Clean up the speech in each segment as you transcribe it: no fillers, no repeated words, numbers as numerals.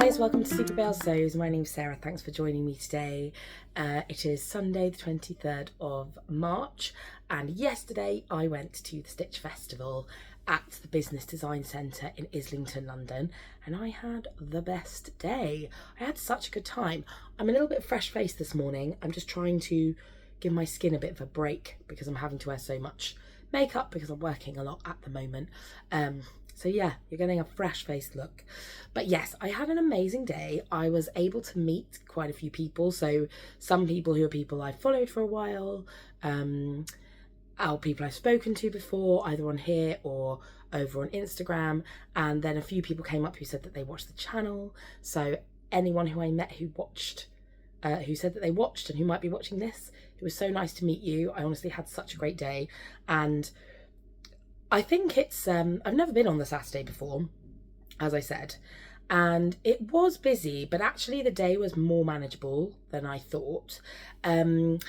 guys, welcome to Super Belle Sews. My name's Sarah, thanks for joining me today. It is Sunday the 23rd of March and yesterday I went to the Stitch Festival at the Business Design Centre in Islington, London, and I had the best day. I had such a good time. I'm a little bit fresh-faced this morning. I'm just trying to give my skin a bit of a break because I'm having to wear so much makeup because I'm working a lot at the moment. So yeah, you're getting a fresh-faced look. But yes, I had an amazing day. I was able to meet quite a few people. So some people who are people I've followed for a while, people I've spoken to before, either on here or over on Instagram. And then a few people came up who said that they watched the channel. So anyone who I met who watched, who said that they watched and who might be watching this, it was so nice to meet you. I honestly had such a great day. And I think it's, I've never been on the Saturday before, as I said, and it was busy, but actually the day was more manageable than I thought. So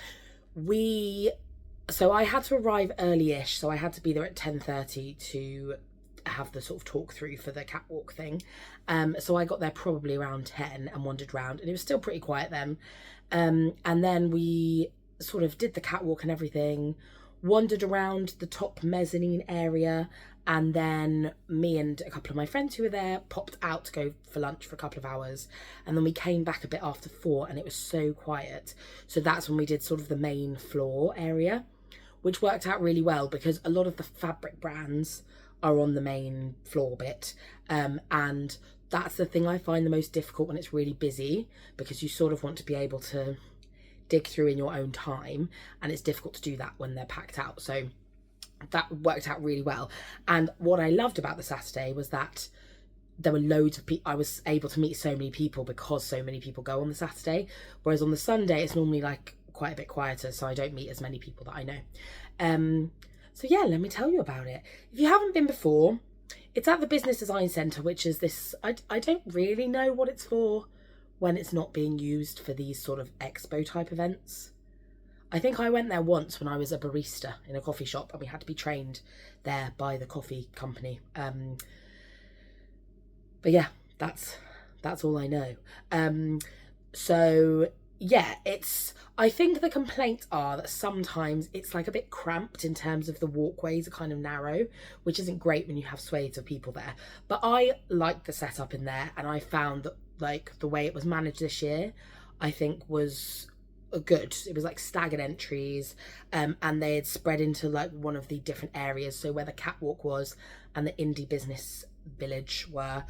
I had to arrive early-ish, so I had to be there at 10:30 to have the sort of talk through for the catwalk thing. So I got there probably around 10 and wandered around, and it was still pretty quiet then. And then we sort of did the catwalk and everything, wandered around the top mezzanine area, and then me and a couple of my friends who were there popped out to go for lunch for a couple of hours, and then we came back a bit after 4 and it was so quiet. So that's when we did sort of the main floor area, which worked out really well because a lot of the fabric brands are on the main floor bit, and that's the thing I find the most difficult when it's really busy, because you sort of want to be able to dig through in your own time, and it's difficult to do that when they're packed out. So that worked out really well. And what I loved about the Saturday was that there were loads of people. I was able to meet so many people because so many people go on the Saturday, whereas on the Sunday it's normally like quite a bit quieter, so I don't meet as many people that I know. So yeah, let me tell you about it. If you haven't been before, it's at the Business Design Centre, which is this, I don't really know what it's for when it's not being used for these sort of expo type events. I think I went there once when I was a barista in a coffee shop and we had to be trained there by the coffee company. But yeah, that's all I know. So yeah, I think the complaints are that sometimes it's like a bit cramped in terms of the walkways are kind of narrow, which isn't great when you have swathes of people there. But I liked the setup in there, and I found that like the way it was managed this year, I think was good. It was like staggered entries, and they had spread into like one of the different areas. So where the catwalk was and the indie business village were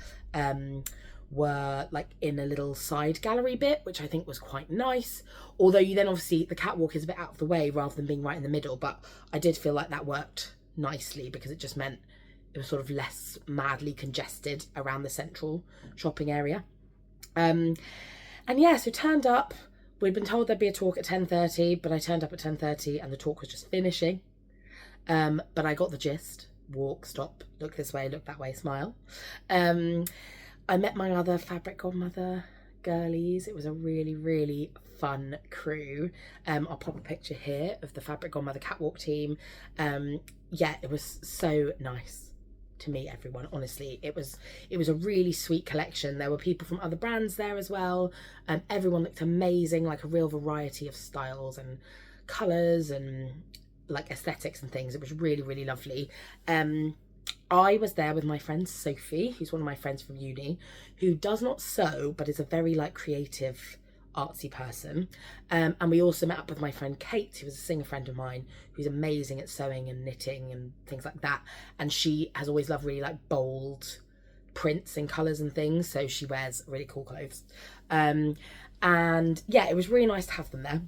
like in a little side gallery bit, which I think was quite nice. Although you then obviously, the catwalk is a bit out of the way rather than being right in the middle, but I did feel like that worked nicely because it just meant it was sort of less madly congested around the central shopping area. And yeah, so turned up. We'd been told there'd be a talk at 10:30, but I turned up at 10:30 and the talk was just finishing. But I got the gist. Walk, stop, look this way, look that way, smile. I met my other Fabric Godmother girlies. It was a really, really fun crew. I'll pop a picture here of the Fabric Godmother catwalk team. Yeah, it was so nice to meet everyone. Honestly, it was a really sweet collection. There were people from other brands there as well. Everyone looked amazing, like a real variety of styles and colours and like aesthetics and things. It was really, really lovely. I was there with my friend Sophie, who's one of my friends from uni, who does not sew but is a very like creative, artsy person. And we also met up with my friend Kate, who was a singer friend of mine, who's amazing at sewing and knitting and things like that. And she has always loved really like bold prints and colours and things, so she wears really cool clothes. And yeah, it was really nice to have them there.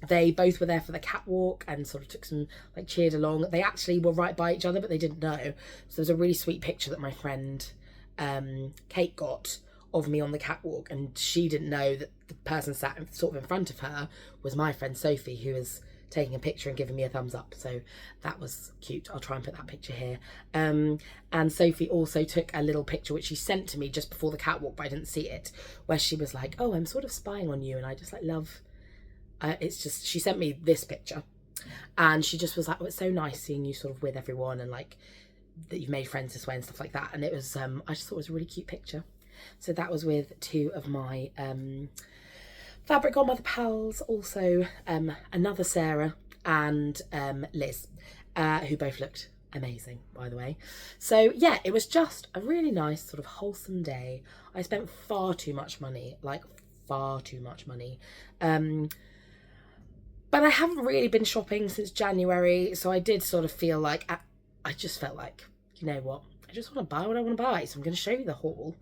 They both were there for the catwalk and sort of took some, like, cheered along. They actually were right by each other, but they didn't know. So there's a really sweet picture that my friend Kate got of me on the catwalk, and she didn't know that the person sat sort of in front of her was my friend Sophie, who was taking a picture and giving me a thumbs up. So that was cute. I'll try and put that picture here. And Sophie also took a little picture which she sent to me just before the catwalk, but I didn't see it, where she was like, oh, I'm sort of spying on you, and I just like love... it's just, she sent me this picture and she just was like, oh, it's so nice seeing you sort of with everyone and like that you've made friends this way and stuff like that. And it was I just thought it was a really cute picture. So that was with two of my Fabric Godmother pals, also another Sarah and Liz, who both looked amazing, by the way. So yeah, it was just a really nice sort of wholesome day. I spent far too much money, like far too much money. But I haven't really been shopping since January, so I did sort of feel like, I just felt like, you know what, I just want to buy what I want to buy, so I'm going to show you the haul.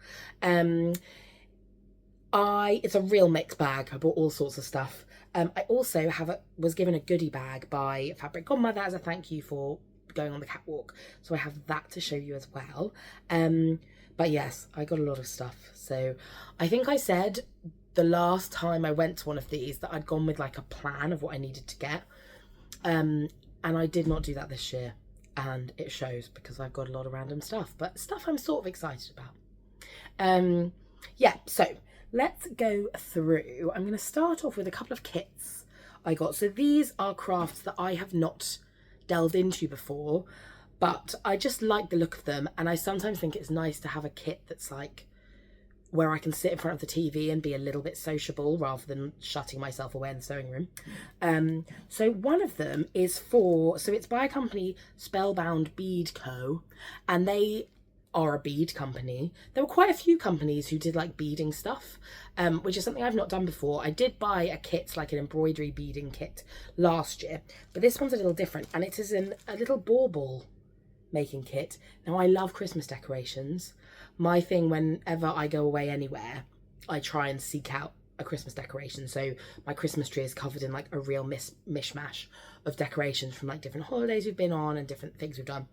It's a real mixed bag. I bought all sorts of stuff. I also was given a goodie bag by Fabric Godmother as a thank you for going on the catwalk, so I have that to show you as well. But yes, I got a lot of stuff. So I think I said the last time I went to one of these that I'd gone with like a plan of what I needed to get, and I did not do that this year, and it shows because I've got a lot of random stuff, but stuff I'm sort of excited about. Yeah, so let's go through. I'm going to start off with a couple of kits I got. So these are crafts that I have not delved into before, but I just like the look of them, and I sometimes think it's nice to have a kit that's like where I can sit in front of the TV and be a little bit sociable rather than shutting myself away in the sewing room. So one of them is it's by a company, Spellbound Bead Co, and they are a bead company. There were quite a few companies who did like beading stuff, which is something I've not done before. I did buy a kit, like an embroidery beading kit last year, but this one's a little different, and it is a little bauble making kit. Now I love Christmas decorations. My thing whenever I go away anywhere, I try and seek out a Christmas decoration. So my Christmas tree is covered in like a real mishmash of decorations from like different holidays we've been on and different things we've done.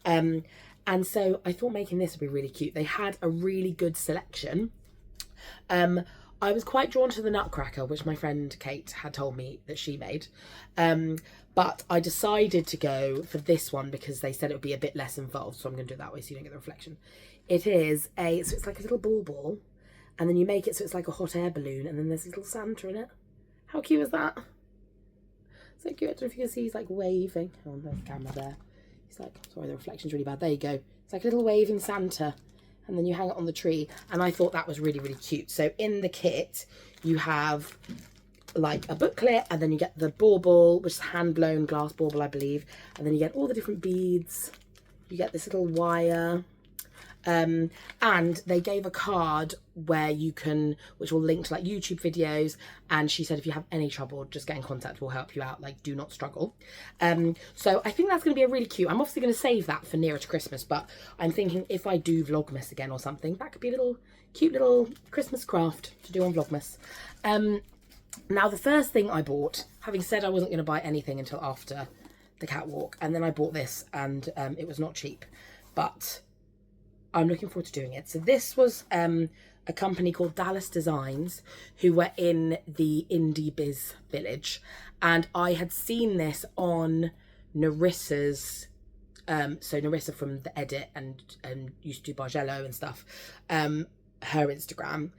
And so I thought making this would be really cute. They had a really good selection. I was quite drawn to the Nutcracker, which my friend Kate had told me that she made. But I decided to go for this one because they said it would be a bit less involved. So I'm going to do it that way so you don't get the reflection. It is so it's like a little ball, and then you make it so it's like a hot air balloon, and then there's a little Santa in it. How cute is that? So cute. I don't know if you can see he's like waving. Oh, there's the camera there. He's like, sorry, the reflection's really bad. There you go. It's like a little waving Santa, and then you hang it on the tree, and I thought that was really, really cute. So in the kit, you have like a booklet, and then you get the bauble, which is hand-blown glass bauble, I believe, and then you get all the different beads. You get this little wire, and they gave a card where you can, which will link to like YouTube videos, and she said if you have any trouble, just get in contact, we'll help you out, like do not struggle. So I think that's going to be a really cute. I'm obviously going to save that for nearer to Christmas, but I'm thinking if I do Vlogmas again or something, that could be a little cute little Christmas craft to do on Vlogmas. Now the first thing I bought, having said I wasn't going to buy anything until after the catwalk, and then I bought this, and it was not cheap, but I'm looking forward to doing it. So this was a company called Dallas Designs, who were in the Indie Biz Village, and I had seen this on Narissa's, so Narissa from The Edit and used to do Bargello and stuff, her Instagram,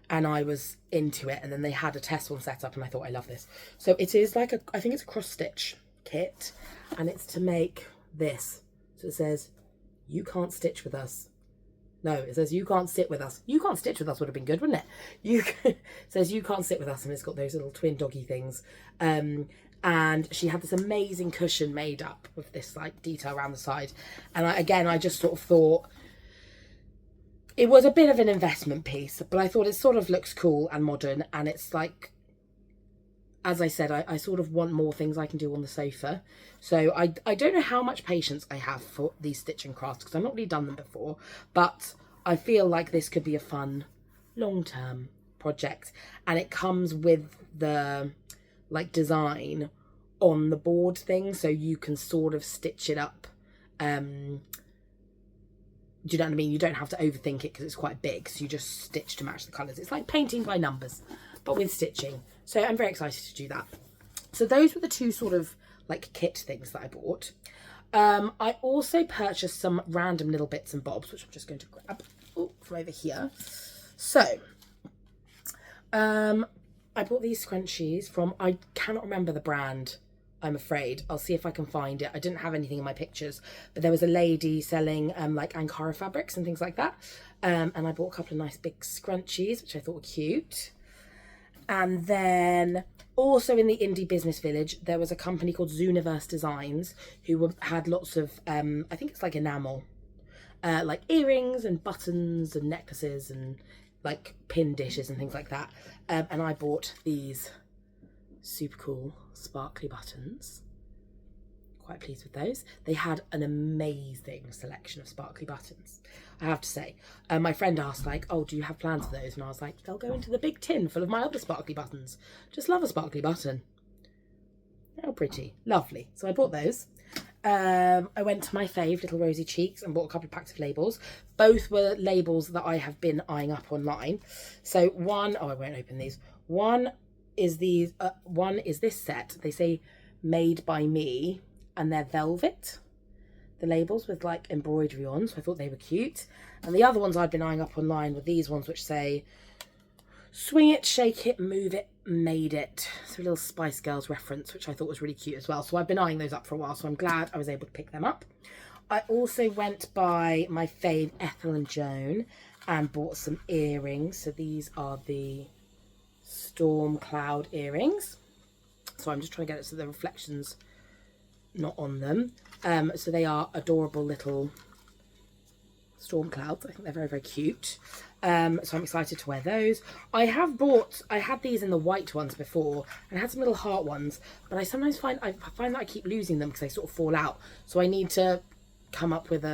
and I was into it, and then they had a test one set up, and I thought, I love this. So it is like I think it's a cross stitch kit, and it's to make this. So it says, you can't stitch with us. No, it says you can't sit with us. You can't stitch with us would have been good, wouldn't it? It says you can't sit with us, and it's got those little twin doggy things. And she had this amazing cushion made up with this like detail around the side. And I just sort of thought it was a bit of an investment piece, but I thought it sort of looks cool and modern, and it's like, as I said, I sort of want more things I can do on the sofa. So I don't know how much patience I have for these stitching crafts because I've not really done them before, but I feel like this could be a fun long-term project, and it comes with the like design on the board thing, so you can sort of stitch it up. Do you know what I mean? You don't have to overthink it because it's quite big, so you just stitch to match the colours. It's like painting by numbers, but with stitching. So I'm very excited to do that. So those were the two sort of like kit things that I bought. I also purchased some random little bits and bobs, which I'm just going to grab from over here. So I bought these scrunchies from, I cannot remember the brand. I'm afraid. I'll see if I can find it. I didn't have anything in my pictures, but there was a lady selling like Ankara fabrics and things like that. And I bought a couple of nice big scrunchies, which I thought were cute. And then also in the indie business village, there was a company called Zooniverse Designs who had lots of, I think it's like enamel, like earrings and buttons and necklaces and like pin dishes and things like that. And I bought these super cool sparkly buttons. Quite pleased with those. They had an amazing selection of sparkly buttons, I have to say. My friend asked like, oh, do you have plans for those? And I was like, they'll go into the big tin full of my other sparkly buttons. Just love a sparkly button. How pretty. Lovely. So I bought those. I went to my fave, Little Rosy Cheeks, and bought a couple of packs of labels. Both were labels that I have been eyeing up online. So one, oh, I won't open these. One is this set. They say made by me, and they're velvet, the labels with like embroidery on, so I thought they were cute. And the other ones I'd been eyeing up online were these ones which say swing it, shake it, move it, made it. So a little Spice Girls reference, which I thought was really cute as well. So I've been eyeing those up for a while, so I'm glad I was able to pick them up. I also went by my fave Ethel and Joan and bought some earrings. So these are the Storm Cloud earrings. So I'm just trying to get it so the reflections not on them. So they are adorable little storm clouds. I think they're very, very cute. So I'm excited to wear those. I had these in the white ones before, and I had some little heart ones, but I sometimes find that I keep losing them because they sort of fall out. So I need to come up with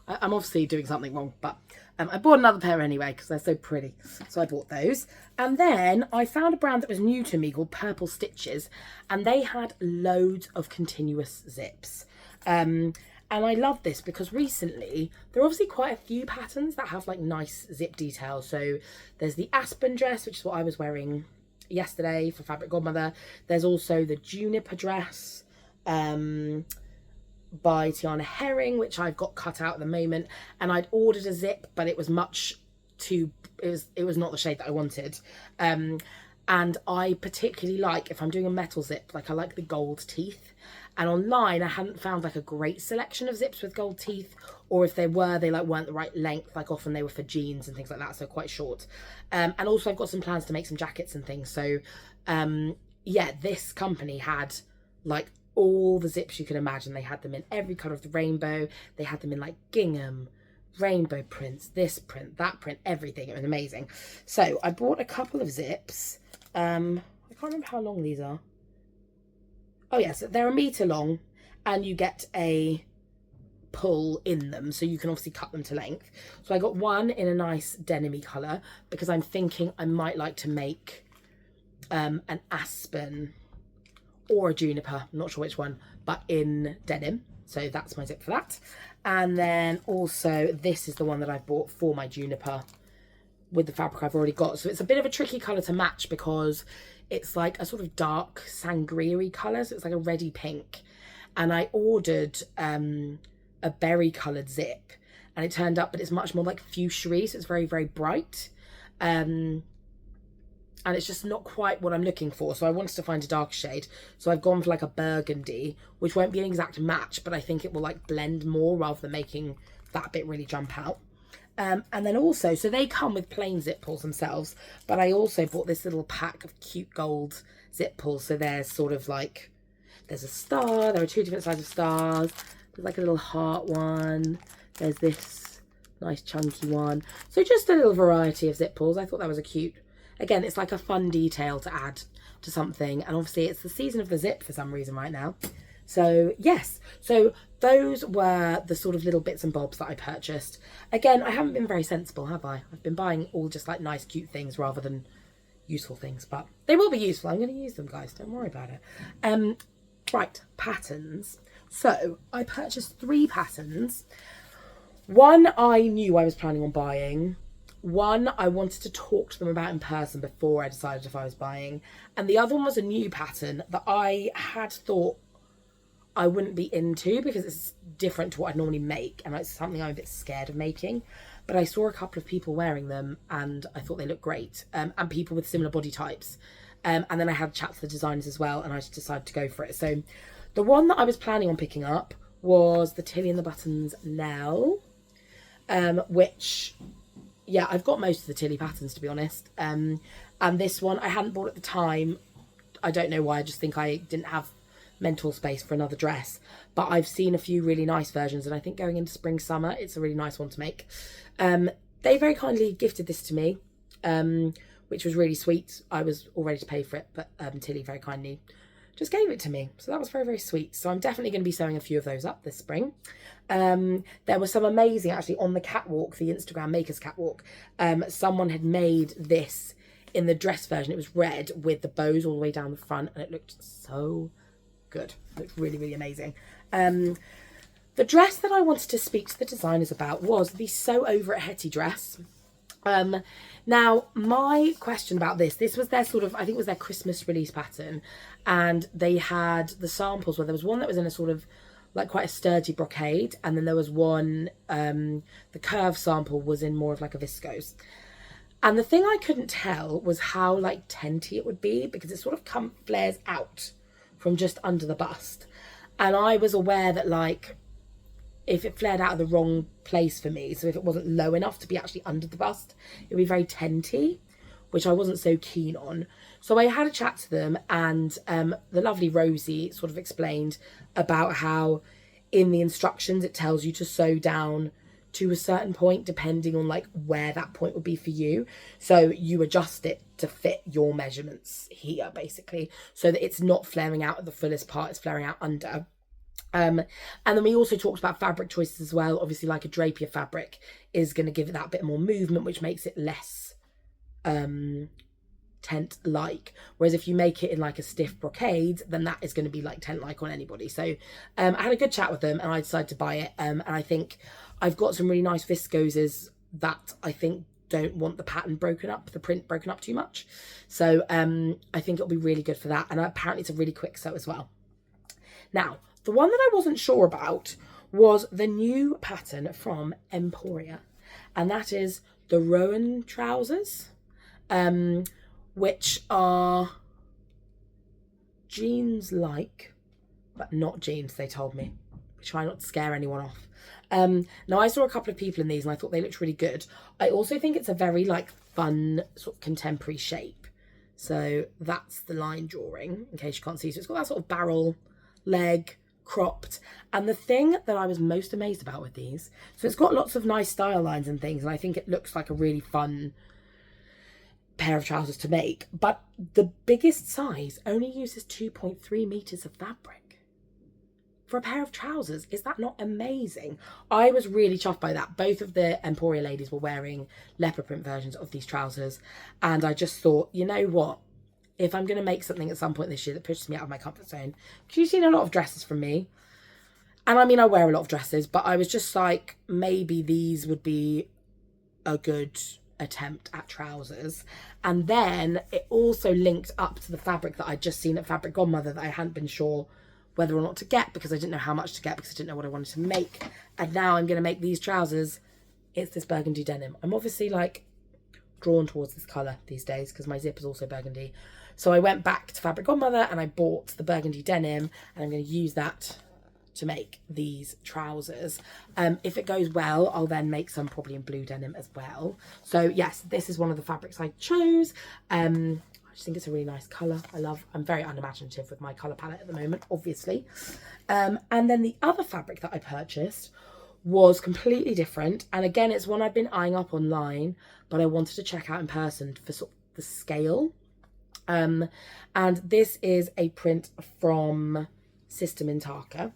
I'm obviously doing something wrong, but I bought another pair anyway because they're so pretty. So I bought those. And then I found a brand that was new to me called Purple Stitches, and they had loads of continuous zips. And I love this because recently there are obviously quite a few patterns that have like nice zip details. So there's the Aspen Dress, which is what I was wearing yesterday for Fabric Godmother. There's also the Juniper Dress by Tiana Herring, which I've got cut out at the moment, and I'd ordered a zip, but it was it was not the shade that I wanted. And I particularly like, if I'm doing a metal zip, like I like the gold teeth. And online I hadn't found like a great selection of zips with gold teeth, or if they were, they like weren't the right length. Like often they were for jeans and things like that, so quite short. And also I've got some plans to make some jackets and things. So yeah, this company had like all the zips you can imagine. They had them in every colour of the rainbow. They had them in like gingham, rainbow prints, this print, that print, everything. It was amazing. So I bought a couple of zips. I can't remember how long these are. Oh yes, they're 1 metre long, and you get a pull in them, so you can obviously cut them to length. So I got one in a nice denim-y colour because I'm thinking I might like to make an aspen or a juniper, I'm not sure which one, but in denim. So that's my zip for that. And then also this is the one that I bought for my juniper with the fabric I've already got. So it's a bit of a tricky colour to match because it's like a sort of dark sangria-y colour. So it's like a reddy pink. And I ordered a berry coloured zip, and it turned up, but it's much more like fuchsia-y. So it's very, very bright. And it's just not quite what I'm looking for. So I wanted to find a dark shade. So I've gone for like a burgundy, which won't be an exact match, but I think it will like blend more rather than making that bit really jump out. And then also, so they come with plain zip pulls themselves, but I also bought this little pack of cute gold zip pulls. So there's sort of like, there's a star, there are 2 different sizes of stars. There's like a little heart one. There's this nice chunky one. So just a little variety of zip pulls. I thought that was a cute, again, it's like a fun detail to add to something. And obviously it's the season of the zip for some reason right now. So yes, so those were the sort of little bits and bobs that I purchased. Again, I haven't been very sensible, have I? I've been buying all just like nice, cute things rather than useful things, but they will be useful. I'm going to use them, guys. Don't worry about it. Right, patterns. So I purchased 3 patterns. One I knew I was planning on buying. One I wanted to talk to them about in person before I decided if I was buying. And the other one was a new pattern that I had thought I wouldn't be into because it's different to what I normally make, and it's something I'm a bit scared of making. But I saw a couple of people wearing them and I thought they looked great, and people with similar body types. And then I had chats with the designers as well, and I just decided to go for it. So the one that I was planning on picking up was the Tilly and the Buttons Nell, which, yeah, I've got most of the Tilly patterns, to be honest. And this one I hadn't bought at the time. I don't know why. I just think I didn't have mental space for another dress. But I've seen a few really nice versions, and I think going into spring, summer, it's a really nice one to make. They very kindly gifted this to me, which was really sweet. I was all ready to pay for it, but Tilly very kindly just gave it to me. So that was very, very sweet. So I'm definitely going to be sewing a few of those up this spring. There was some amazing, actually, on the catwalk, the Instagram Makers Catwalk. Someone had made this in the dress version. It was red with the bows all the way down the front, and it looked so good. It looked really, really amazing. The dress that I wanted to speak to the designers about was the Sew Over It Hetty dress. Now, my question about this was their sort of, I think it was their Christmas release pattern, and they had the samples where there was one that was in a sort of like quite a sturdy brocade, and then there was one, the curve sample was in more of like a viscose. And the thing I couldn't tell was how like tenty it would be, because it sort of flares out from just under the bust. And I was aware that like, if it flared out of the wrong place for me, so if it wasn't low enough to be actually under the bust, it would be very tenty, which I wasn't so keen on. So I had a chat to them, and the lovely Rosie sort of explained about how in the instructions it tells you to sew down to a certain point depending on like where that point would be for you. So you adjust it to fit your measurements here, basically, so that it's not flaring out at the fullest part, it's flaring out under. And then we also talked about fabric choices as well. Obviously, like a drapier fabric is going to give it that bit more movement, which makes it less tent-like. Whereas if you make it in like a stiff brocade, then that is going to be like tent-like on anybody. So I had a good chat with them, and I decided to buy it. And I think I've got some really nice viscoses that I think don't want the pattern broken up, the print broken up too much. So I think it'll be really good for that. And apparently it's a really quick sew as well. Now, the one that I wasn't sure about was the new pattern from Emporia, and that is the Rowan trousers, which are jeans-like, but not jeans, they told me. We try not to scare anyone off. Now, I saw a couple of people in these, and I thought they looked really good. I also think it's a very, like, fun sort of contemporary shape. So that's the line drawing, in case you can't see. So it's got that sort of barrel leg, cropped. And the thing that I was most amazed about with these, so it's got lots of nice style lines and things, and I think it looks like a really fun pair of trousers to make, but the biggest size only uses 2.3 meters of fabric for a pair of trousers. Is that not amazing? I was really chuffed by that. Both of the Emporia ladies were wearing leopard print versions of these trousers, and I just thought, you know what, if I'm going to make something at some point this year that pushes me out of my comfort zone, because you've seen a lot of dresses from me, and I mean, I wear a lot of dresses, but I was just like, maybe these would be a good attempt at trousers. And then it also linked up to the fabric that I'd just seen at Fabric Godmother that I hadn't been sure whether or not to get, because I didn't know how much to get, because I didn't know what I wanted to make. And now I'm going to make these trousers. It's this burgundy denim. I'm obviously like drawn towards this colour these days because my zip is also burgundy. So I went back to Fabric Godmother and I bought the burgundy denim, and I'm going to use that to make these trousers. If it goes well, I'll then make some probably in blue denim as well. So yes, this is one of the fabrics I chose. I just think it's a really nice colour. I'm very unimaginative with my colour palette at the moment, obviously. And then the other fabric that I purchased was completely different. And again, it's one I've been eyeing up online, but I wanted to check out in person for sort of the scale. And this is a print from Sister Mintaka.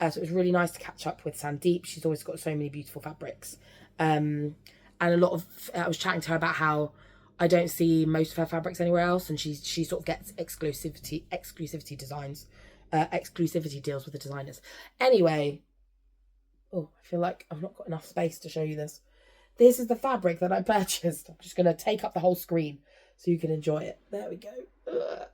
So it was really nice to catch up with Sandeep. She's always got so many beautiful fabrics. And a lot of, I was chatting to her about how I don't see most of her fabrics anywhere else, and she sort of gets exclusivity designs, exclusivity deals with the designers. Anyway, oh, I feel like I've not got enough space to show you this. This is the fabric that I purchased. I'm just going to take up the whole screen so you can enjoy it. There we go. Ugh.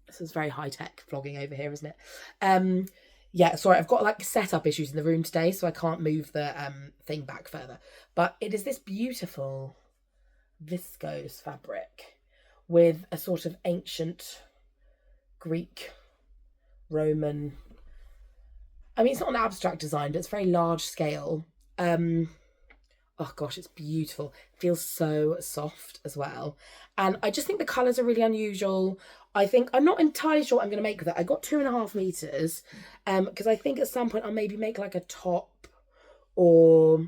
This is very high-tech vlogging over here, isn't it? Yeah, sorry, I've got like setup issues in the room today, so I can't move the thing back further. But it is this beautiful viscose fabric with a sort of ancient Greek, Roman, I mean, it's not an abstract design, but it's very large scale. Oh gosh, it's beautiful. It feels so soft as well. And I just think the colours are really unusual. I think, I'm not entirely sure what I'm going to make with it. I got 2.5 meters, because I think at some point I'll maybe make like a top, or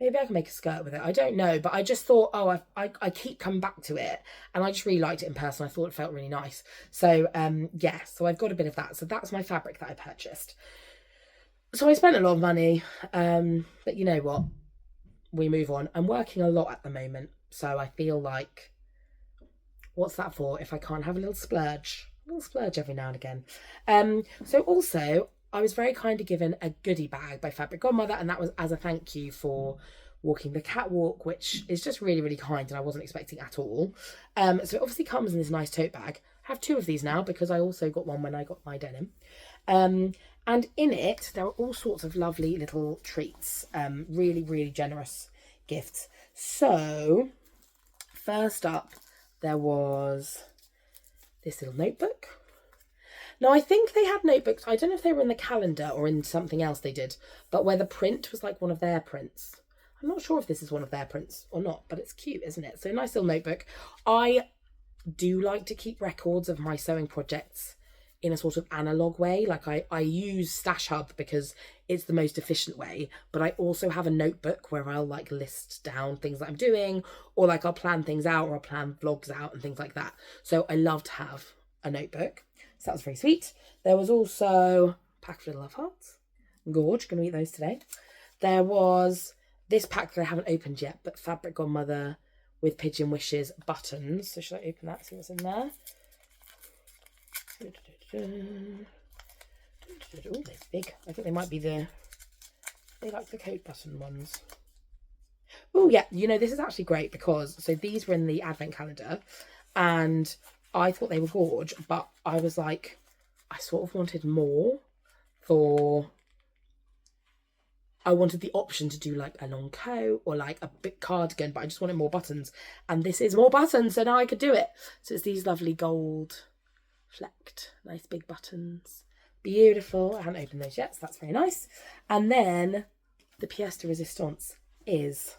maybe I can make a skirt with it. I don't know, but I just thought, oh, I keep coming back to it, and I just really liked it in person. I thought it felt really nice. So yeah, so I've got a bit of that. So that's my fabric that I purchased. So I spent a lot of money, but you know what? We move on. I'm working a lot at the moment, so I feel like, what's that for if I can't have a little splurge? A little splurge every now and again. So also, I was very kindly given a goodie bag by Fabric Godmother, and that was as a thank you for walking the catwalk, which is just really, really kind, and I wasn't expecting at all. So it obviously comes in this nice tote bag. I have 2 of these now because I also got one when I got my denim. And in it, there are all sorts of lovely little treats, really, really generous gifts. So, first up, there was this little notebook. Now, I think they had notebooks, I don't know if they were in the calendar or in something else they did, but where the print was like one of their prints. I'm not sure if this is one of their prints or not, but it's cute, isn't it? So, nice little notebook. I do like to keep records of my sewing projects in a sort of analog way. Like I use Stash Hub because it's the most efficient way, but I also have a notebook where I'll like list down things that I'm doing, or like I'll plan things out, or I'll plan vlogs out and things like that. So I love to have a notebook. So that was very sweet. There was also a pack of little love hearts. Gorge, gonna eat those today. There was this pack that I haven't opened yet, but Fabric Godmother with Pigeon Wishes buttons. So should I open that, see what's in there? Oh, they're big. I think they might be they like the coat button ones. Oh yeah, you know, this is actually great because, so these were in the advent calendar and I thought they were gorge, but I was like, I sort of wanted more I wanted the option to do like a long coat or like a big cardigan, but I just wanted more buttons, and this is more buttons, so now I could do it. So it's these lovely gold flecked, nice big buttons. Beautiful. I haven't opened those yet, so that's very nice. And then the pièce de résistance is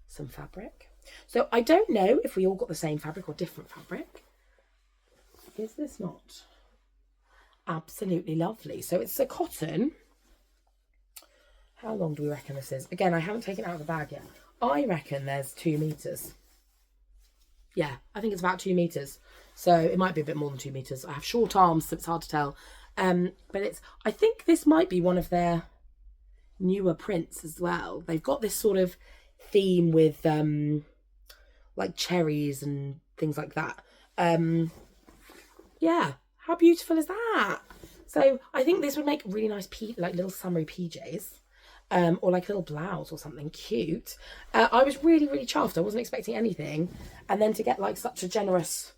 some fabric. So I don't know if we all got the same fabric or different fabric. Is this not absolutely lovely? So it's a cotton. How long do we reckon this is? Again, I haven't taken it out of the bag yet. I reckon there's 2 meters. Yeah, I think it's about 2 meters. So it might be a bit more than 2 meters. I have short arms, so it's hard to tell. But I think this might be one of their newer prints as well. They've got this sort of theme with like cherries and things like that. Yeah, how beautiful is that? So I think this would make really nice like little summery PJs. Or like a little blouse or something cute. I was really, really chuffed. I wasn't expecting anything. And then to get like such a generous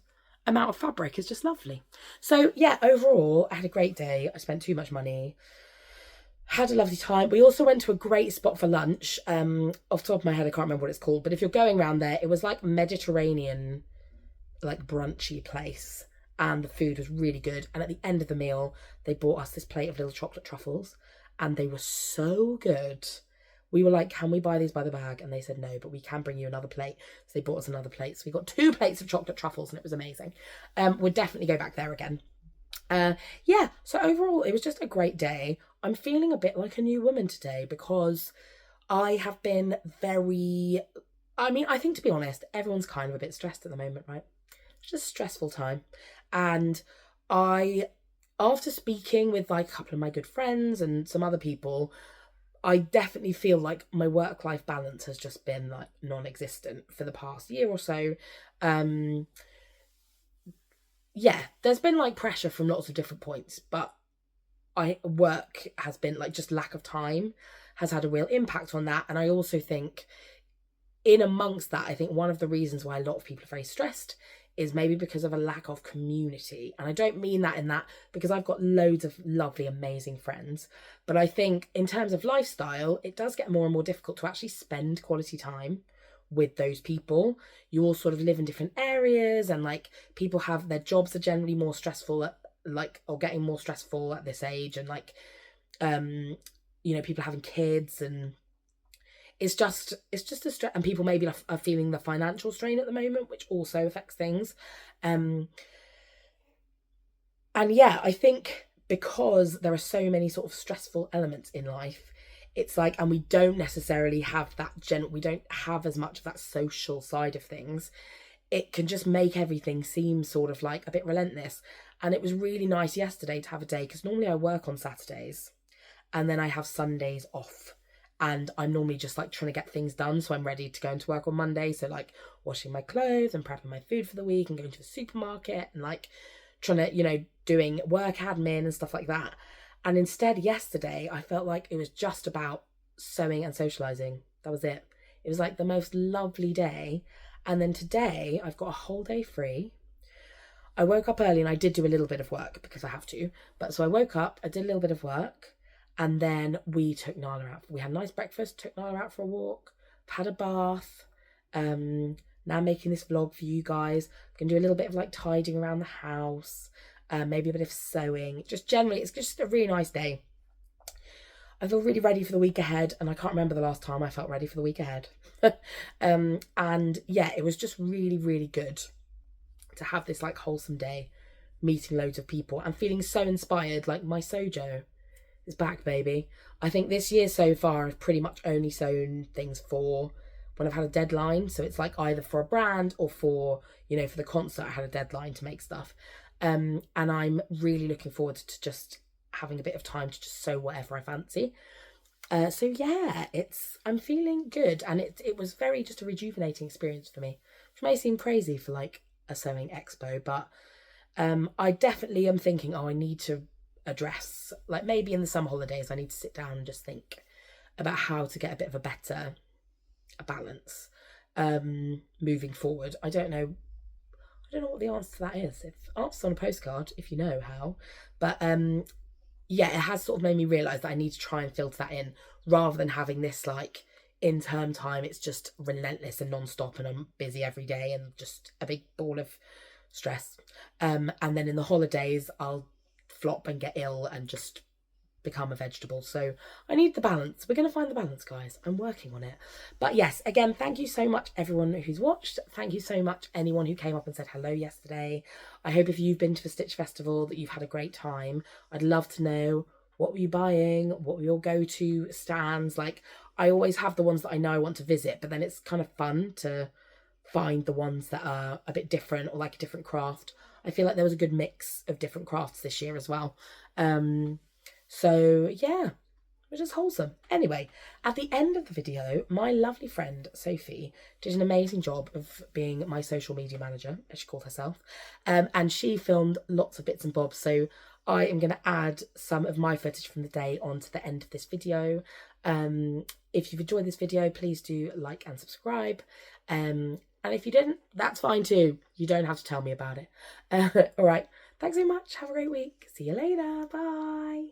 amount of fabric is just lovely. So yeah, overall, I had a great day. I spent too much money. Had a lovely time. We also went to a great spot for lunch. Off the top of my head, I can't remember what it's called. But if you're going around there, it was like Mediterranean, like brunchy place. And the food was really good. And at the end of the meal, they bought us this plate of little chocolate truffles. And they were so good. We were like, can we buy these by the bag? And they said no, but we can bring you another plate. So they bought us another plate. So we got 2 plates of chocolate truffles and it was amazing. We'll definitely go back there again. Yeah, so overall, it was just a great day. I'm feeling a bit like a new woman today because I have been I think, to be honest, everyone's kind of a bit stressed at the moment, right? It's just a stressful time. And after speaking with like a couple of my good friends and some other people, I definitely feel like my work-life balance has just been like non-existent for the past year or so. Yeah, there's been like pressure from lots of different points, but work has been like, just lack of time has had a real impact on that. And I also think in amongst that, I think one of the reasons why a lot of people are very stressed is maybe because of a lack of community. And I don't mean that in that, because I've got loads of lovely, amazing friends. But I think in terms of lifestyle, it does get more and more difficult to actually spend quality time with those people. You all sort of live in different areas, and like people have their jobs are generally more stressful at like, or getting more stressful at this age, and like people having kids, and it's just a stress, and people maybe are feeling the financial strain at the moment, which also affects things. And yeah, I think because there are so many sort of stressful elements in life, it's like, and we don't necessarily have that we don't have as much of that social side of things. It can just make everything seem sort of like a bit relentless. And it was really nice yesterday to have a day, because normally I work on Saturdays and then I have Sundays off. And I'm normally just like trying to get things done, so I'm ready to go into work on Monday. So like washing my clothes and prepping my food for the week and going to the supermarket and like trying to, doing work admin and stuff like that. And instead, yesterday, I felt like it was just about sewing and socialising. That was it. It was like the most lovely day. And then today, I've got a whole day free. I woke up early and I did do a little bit of work because I have to. But so I woke up, I did a little bit of work, and then we took Nala out. We had a nice breakfast, took Nala out for a walk, had a bath. Now making this vlog for you guys. I'm going to do a little bit of like tidying around the house. Maybe a bit of sewing. Just generally, it's just a really nice day. I feel really ready for the week ahead, and I can't remember the last time I felt ready for the week ahead. And yeah, it was just really, really good to have this like wholesome day, meeting loads of people and feeling so inspired. Like my sojo is back, baby. I think this year so far I've pretty much only sewn things for when I've had a deadline. So it's like either for a brand or for the concert I had a deadline to make stuff. And I'm really looking forward to just having a bit of time to just sew whatever I fancy. So yeah, I'm feeling good, and it was very just a rejuvenating experience for me, which may seem crazy for like a sewing expo, but I definitely am thinking, I need to address, like maybe in the summer holidays, I need to sit down and just think about how to get a bit of a better balance moving forward. I don't know what the answer to that is. If answer on a postcard, if you know how. But yeah, it has sort of made me realise that I need to try and filter that in, rather than having this like in term time, it's just relentless and non-stop and I'm busy every day and just a big ball of stress. And then in the holidays, I'll flop and get ill and just become a vegetable. So I need the balance. We're going to find the balance, guys. I'm working on it. But yes, again, thank you so much everyone who's watched. Thank you so much anyone who came up and said hello yesterday. I hope if you've been to the Stitch Festival that you've had a great time. I'd love to know, what were you buying? What were your go-to stands? Like, I always have the ones that I know I want to visit, but then it's kind of fun to find the ones that are a bit different or like a different craft. I feel like there was a good mix of different crafts this year as well. So yeah, which is wholesome. Anyway, at the end of the video, my lovely friend Sophie did an amazing job of being my social media manager, as she called herself, and she filmed lots of bits and bobs. So I am going to add some of my footage from the day onto the end of this video. If you've enjoyed this video, please do like and subscribe. And if you didn't, that's fine too. You don't have to tell me about it. All right. Thanks so much. Have a great week. See you later. Bye.